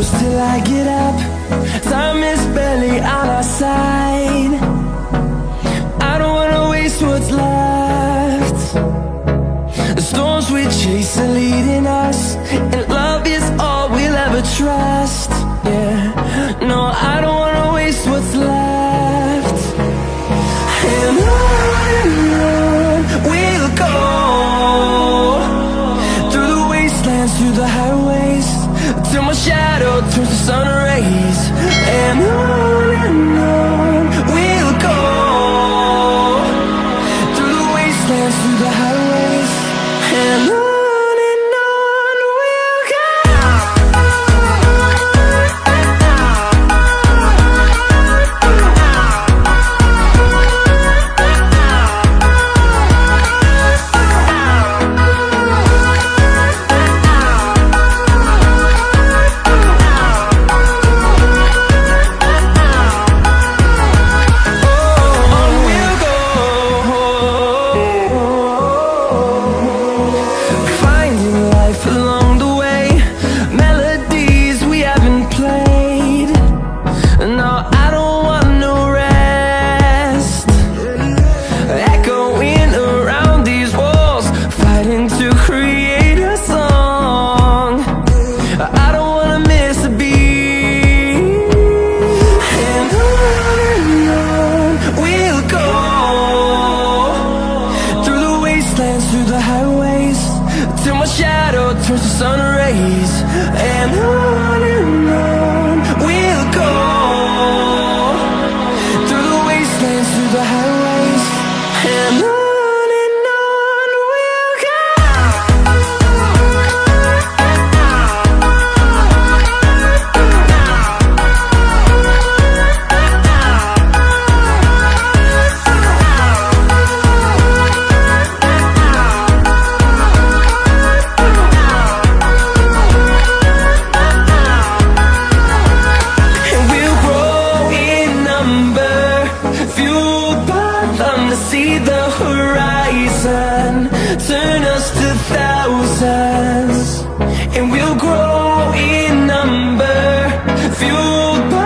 close till I get up. Time is barely on our side. I don't wanna waste what's left. The storms we chase are leading us, and love is all we'll ever trust. Yeah, no, I don't wanna waste what's left. And on we'll go, through the wastelands, through the highways, till my shadow turns to sun rays. And on we'll go, through the wastelands, through the highways, and on we'll go. Through the highways, till my shadow turns to sun rays. And on we'll go, through the wastelands, through the highways, and on we'll go. See the horizon.